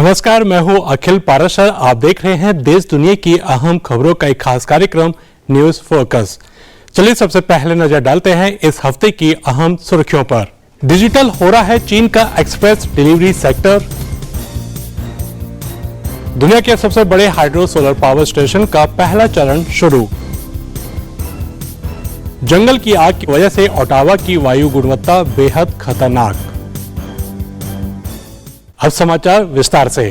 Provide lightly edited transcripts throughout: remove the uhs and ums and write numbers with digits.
नमस्कार, मैं हूं अखिल पाराशर। आप देख रहे हैं देश दुनिया की अहम खबरों का एक खास कार्यक्रम न्यूज फोकस। चलिए सबसे पहले नजर डालते हैं इस हफ्ते की अहम सुर्खियों पर। डिजिटल हो रहा है चीन का एक्सप्रेस डिलीवरी सेक्टर। दुनिया के सबसे बड़े हाइड्रो सोलर पावर स्टेशन का पहला चरण शुरू। जंगल की आग की वजह से ओटावा की वायु गुणवत्ता बेहद खतरनाक। अब समाचार विस्तार से।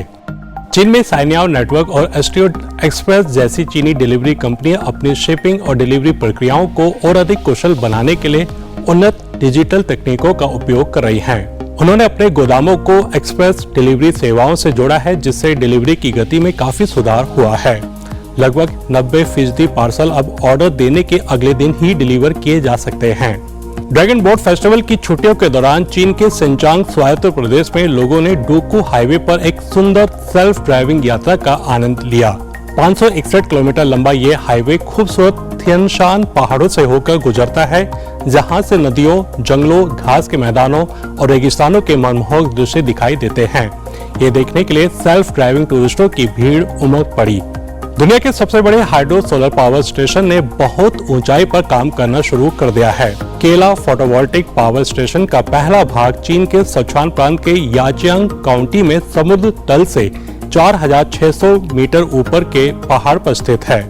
चीन में साइनियाओ नेटवर्क और एस्ट्रियो एक्सप्रेस जैसी चीनी डिलीवरी कंपनियां अपनी शिपिंग और डिलीवरी प्रक्रियाओं को और अधिक कुशल बनाने के लिए उन्नत डिजिटल तकनीकों का उपयोग कर रही हैं। उन्होंने अपने गोदामों को एक्सप्रेस डिलीवरी सेवाओं से जोड़ा है, जिससे डिलीवरी की गति में काफी सुधार हुआ है। लगभग 90% पार्सल अब ऑर्डर देने के अगले दिन ही डिलीवर किए जा सकते हैं। ड्रैगन बोट फेस्टिवल की छुट्टियों के दौरान चीन के सिंचांग स्वायत्त प्रदेश में लोगों ने डूकू हाईवे पर एक सुंदर सेल्फ ड्राइविंग यात्रा का आनंद लिया। 561 किलोमीटर लंबा ये हाईवे खूबसूरत थियनशान पहाड़ों से होकर गुजरता है, जहां से नदियों, जंगलों, घास के मैदानों और रेगिस्तानों के मनमोहक दृश्य दिखाई देते हैं। ये देखने के लिए सेल्फ ड्राइविंग टूरिस्टों की भीड़ उमड़ पड़ी। दुनिया के सबसे बड़े हाइड्रो सोलर पावर स्टेशन ने बहुत ऊंचाई पर काम करना शुरू कर दिया है। केला फोटोवोल्टिक पावर स्टेशन का पहला भाग चीन के सिचुआन प्रांत के याजियांग काउंटी में समुद्र तल से 4600 मीटर ऊपर के पहाड़ पर स्थित है।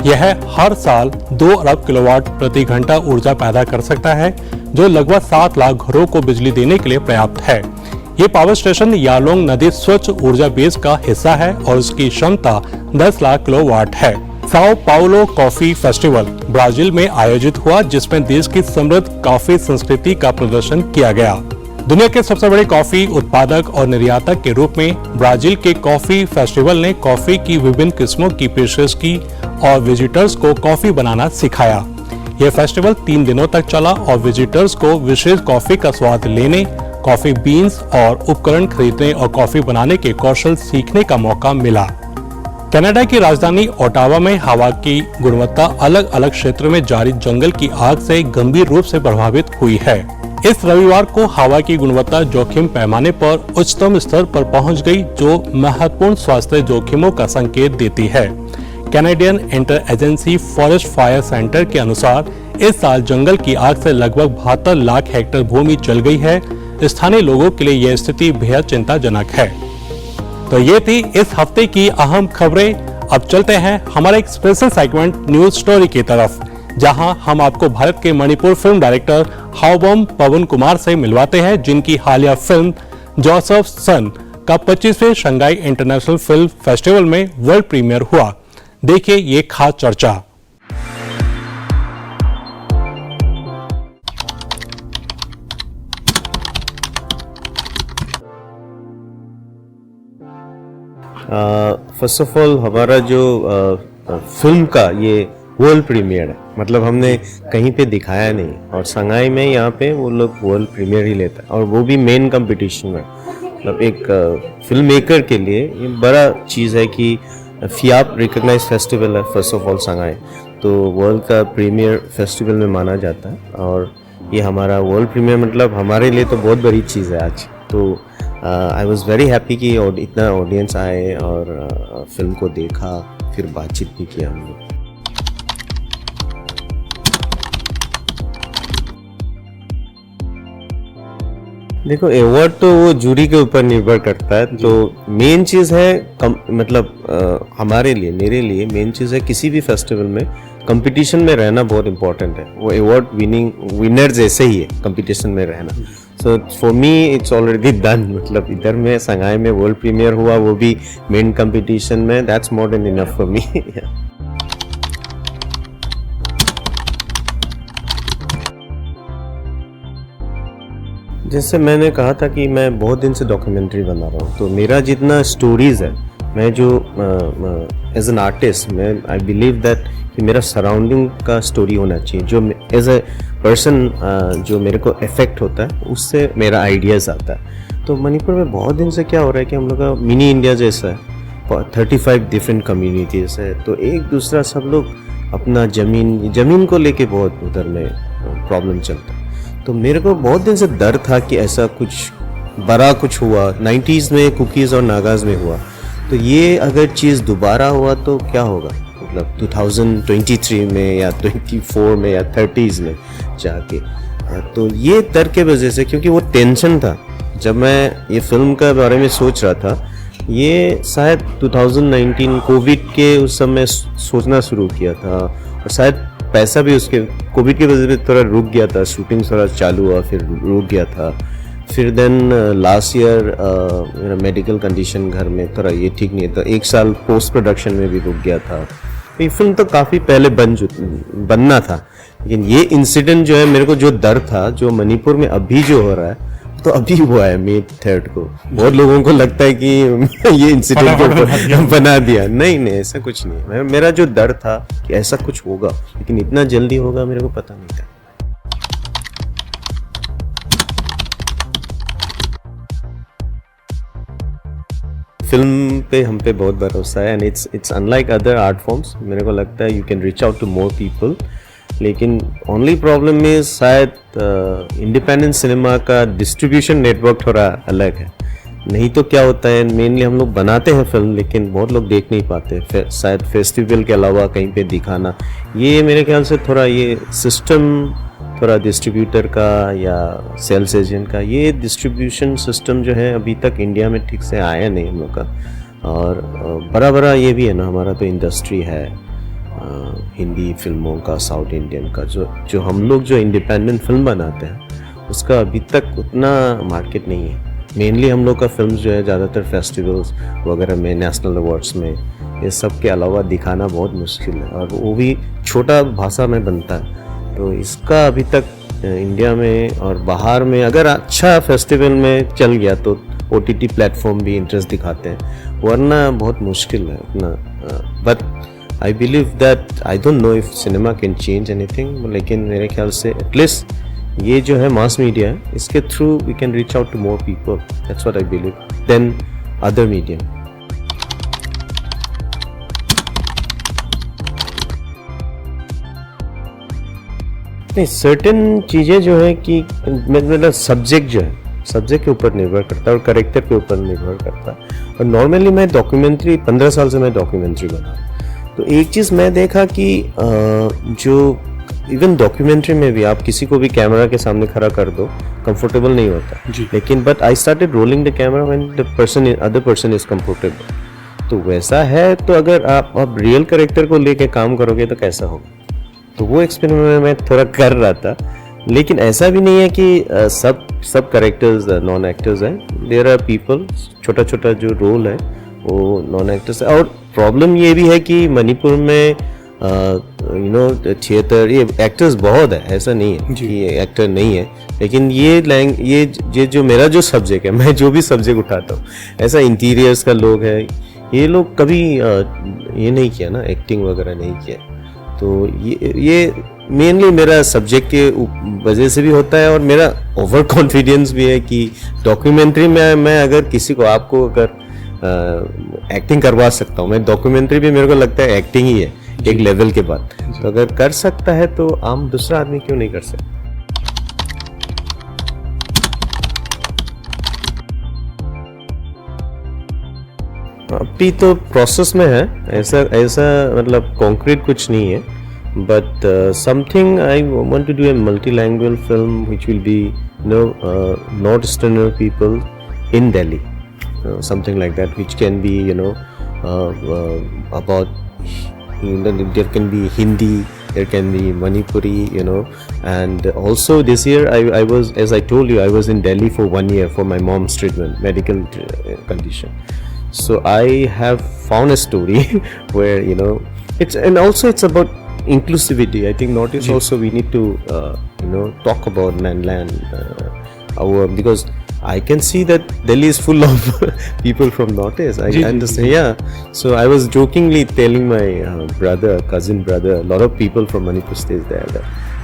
यह हर साल 2 अरब किलोवाट प्रति घंटा ऊर्जा पैदा कर सकता है, जो लगभग 7 लाख घरों को बिजली देने के लिए पर्याप्त है। ये पावर स्टेशन यालोंग नदी स्वच्छ ऊर्जा बेस का हिस्सा है और उसकी क्षमता 10 लाख किलोवाट है। Sao Paulo coffee festival Brazil में आयोजित हुआ, जिसमें देश की समृद्ध कॉफी संस्कृति का प्रदर्शन किया गया। दुनिया के सबसे बड़े कॉफी उत्पादक और निर्यातक के रूप में ब्राजील के कॉफी फेस्टिवल ने कॉफी की विभिन्न किस्मों की पेशकश की और विजिटर्स को कॉफी बनाना सिखाया। यह फेस्टिवल 3 दिनों तक चला और विजिटर्स को विशेष कॉफी का स्वाद लेने, कॉफी बीन्स और उपकरण खरीदने और कॉफी बनाने के कौशल सीखने का मौका मिला। कनाडा की राजधानी ओटावा में हवा की गुणवत्ता अलग अलग क्षेत्र में जारी जंगल की आग से गंभीर रूप से प्रभावित हुई है। इस रविवार को हवा की गुणवत्ता जोखिम पैमाने पर उच्चतम स्तर पर पहुंच गई, जो महत्वपूर्ण स्वास्थ्य जोखिमों का संकेत देती है। Canadian inter agency forest fire centre के अनुसार इस साल जंगल की आग से लगभग 72 लाख हेक्टेयर भूमि जल गई है। स्थानीय लोगों के लिए यह स्थिति बेहद चिंताजनक है। तो ये थी इस हफ्ते की अहम खबरें। अब चलते हैं हमारे एक स्पेशल सेगमेंट न्यूज स्टोरी की तरफ, जहां हम आपको भारत के मणिपुर फिल्म डायरेक्टर हाओबम पवन कुमार से मिलवाते हैं, जिनकी हालिया फिल्म जोसेफ सन का 25वें शंघाई इंटरनेशनल फिल्म फेस्टिवल में वर्ल्ड प्रीमियर हुआ। देखिए ये खास चर्चा। फर्स्ट ऑफ ऑल हमारा जो फिल्म का ये वर्ल्ड प्रीमियर है, मतलब हमने कहीं पे दिखाया नहीं, और शंघाई में यहाँ पे वो लोग वर्ल्ड प्रीमियर ही लेता है, और वो भी मेन कंपटीशन में। मतलब एक फिल्म मेकर के लिए ये बड़ा चीज़ है कि फियाप रिकॉग्नाइज फेस्टिवल है फर्स्ट ऑफ ऑल शंघाई, तो वर्ल्ड का प्रीमियर फेस्टिवल में माना जाता है, और ये हमारा वर्ल्ड प्रीमियर मतलब हमारे लिए तो बहुत बड़ी चीज़ है आज। तो आई वॉज वेरी हैप्पी कि इतना ऑडियंस आए और फिल्म को देखा, फिर बातचीत भी किया हम लोग। देखो, अवार्ड तो वो जूरी के ऊपर निर्भर करता है, तो मेन चीज़ है मतलब हमारे लिए, मेरे लिए मेन चीज़ है किसी भी फेस्टिवल में कंपटीशन में रहना बहुत इंपॉर्टेंट है। वो अवार्ड विनर जैसे ही है कंपटीशन में रहना। So for me it's already done. मतलब इधर में शंघाई में वर्ल्ड प्रीमियर हुआ, वो भी मेन कंपटीशन में, that's more than enough for me. जैसे मैंने कहा था कि मैं बहुत दिन से डॉक्यूमेंट्री बना रहा हूँ, तो मेरा जितना स्टोरीज है, मैं जो एज एन आर्टिस्ट, मैं आई बिलीव दैट कि मेरा सराउंडिंग का स्टोरी होना चाहिए, जो एज ए पर्सन जो मेरे को इफेक्ट होता है, उससे मेरा आइडियाज़ आता है। तो मणिपुर में बहुत दिन से क्या हो रहा है कि हम लोग का मिनी इंडिया जैसा है, 35 डिफरेंट कम्युनिटीज़ है, तो एक दूसरा सब लोग अपना ज़मीन को लेके बहुत उधर में प्रॉब्लम चलता है। तो मेरे को बहुत दिन से डर था कि ऐसा कुछ बड़ा कुछ हुआ 90s में, कुकीज़ और नागाज में हुआ, तो ये अगर चीज़ दोबारा हुआ तो क्या होगा, मतलब 2023 में या 24 में या 30s में जाके। तो ये डर के वजह से, क्योंकि वो टेंशन था जब मैं ये फिल्म के बारे में सोच रहा था, ये शायद 2019 कोविड के उस समय सोचना शुरू किया था, और शायद पैसा भी उसके कोविड की वजह से थोड़ा रुक गया था, शूटिंग थोड़ा चालू हुआ फिर रुक गया था, फिर देन लास्ट ईयर मेरा मेडिकल कंडीशन घर में थोड़ा ये ठीक नहीं था, 1 साल पोस्ट प्रोडक्शन में भी रुक गया था। ये फिल्म तो काफ़ी पहले बनना था, लेकिन ये इंसिडेंट जो है, मेरे को जो डर था, जो मणिपुर में अभी जो हो रहा है, तो अभी हुआ है May 3 को। बहुत लोगों को लगता है कि ये इंसिडेंट को बना दिया, नहीं नहीं, ऐसा कुछ नहीं है। मेरा जो डर था कि ऐसा कुछ होगा, लेकिन इतना जल्दी होगा मेरे को पता नहीं था। फिल्म पे हम पे बहुत भरोसा है, and it's unlike other art forms. मेरे को लगता है you can reach out to more people, लेकिन ओनली प्रॉब्लम में शायद इंडिपेंडेंट सिनेमा का डिस्ट्रीब्यूशन नेटवर्क थोड़ा अलग है। नहीं तो क्या होता है, मेनली हम लोग बनाते हैं फिल्म, लेकिन बहुत लोग देख नहीं पाते, शायद फेस्टिवल के अलावा कहीं पे दिखाना, ये मेरे ख्याल से थोड़ा ये सिस्टम, थोड़ा डिस्ट्रीब्यूटर का या सेल्स एजेंट का, ये डिस्ट्रीब्यूशन सिस्टम जो है अभी तक इंडिया में ठीक से आया नहीं हम लोग का। और बड़ा ये भी है ना, हमारा तो इंडस्ट्री है हिंदी फिल्मों का, साउथ इंडियन का, जो हम लोग जो इंडिपेंडेंट फिल्म बनाते हैं उसका अभी तक उतना मार्केट नहीं है। मेनली हम लोग का फिल्म जो है ज़्यादातर फेस्टिवल्स वगैरह में, नेशनल अवार्ड्स में, ये सब के अलावा दिखाना बहुत मुश्किल है, और वो भी छोटा भाषा में बनता है। तो इसका अभी तक इंडिया में और बाहर में अगर अच्छा फेस्टिवल में चल गया तो OTT प्लेटफॉर्म भी इंटरेस्ट दिखाते हैं, वरना बहुत मुश्किल है उतना। But I believe that, I don't know if cinema can change anything, लेकिन मेरे ख्याल से एटलीस्ट ये जो है मास मीडिया है, इसके through we can reach out to more people, that's what I believe, then other medium. नहीं, सर्टेन चीज़ें जो है कि मतलब सब्जेक्ट जो है, सब्जेक्ट के ऊपर निर्भर करता है और करेक्टर के ऊपर निर्भर करता है। और नॉर्मली मैं डॉक्यूमेंट्री 15 साल से मैं डॉक्यूमेंट्री बना, तो एक चीज़ मैं देखा कि जो इवन डॉक्यूमेंट्री में भी आप किसी को भी कैमरा के सामने खड़ा कर दो, कंफर्टेबल नहीं होता, लेकिन but I started rolling the camera when the other person is comfortable. तो वैसा है, तो अगर आप रियल कैरेक्टर को लेके काम करोगे तो कैसा होगा, तो वो एक्सपेरिमेंट मैं थोड़ा कर रहा था। लेकिन ऐसा भी नहीं है कि सब कैरेक्टर्स नॉन एक्टर्स हैं, देयर आर पीपल, छोटा छोटा जो रोल है वो नॉन एक्टर्स है। और प्रॉब्लम ये भी है कि मणिपुर में थिएटर, ये एक्टर्स बहुत है, ऐसा नहीं है कि ये एक्टर नहीं है, लेकिन ये जो मेरा जो सब्जेक्ट है, मैं जो भी सब्जेक्ट उठाता हूँ, ऐसा इंटीरियर्स का लोग है, ये लोग कभी ये नहीं किया ना, एक्टिंग वगैरह नहीं किया। तो ये मेनली मेरा सब्जेक्ट के वजह से भी होता है, और मेरा ओवर कॉन्फिडेंस भी है कि डॉक्यूमेंट्री में मैं अगर किसी को, आपको अगर एक्टिंग करवा सकता हूँ, मैं डॉक्यूमेंट्री भी मेरे को लगता है एक्टिंग ही है एक लेवल के बाद। तो अगर कर सकता है तो आम दूसरा आदमी क्यों नहीं कर सकता। अभी तो प्रोसेस में है, ऐसा मतलब कॉन्क्रीट कुछ नहीं है, but something I want to do a multilingual film which will be North-Easterner people in Delhi, something like that, which can be about there can be Hindi, there can be Manipuri, and also this year I was, as I told you, I was in Delhi for 1 year for my mom's treatment, medical condition. So I have found a story where it's about inclusivity. I think Northeast also we need to talk about land our, because I can see that Delhi is full of people from Northeast. I understand. Yeah. So I was jokingly telling my cousin brother, a lot of people from Manipur stays there.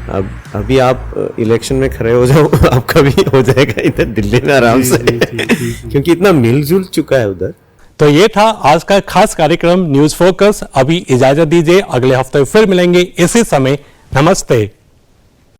अब अभी आप election में खड़े हो जाओ, आपका भी हो जाएगा इधर दिल्ली में आराम से, क्योंकि इतना मिलजुल चुका है उधर। तो ये था आज का खास कार्यक्रम न्यूज फोकस। अभी इजाजत दीजिए, अगले हफ्ते फिर मिलेंगे इसी समय। नमस्ते।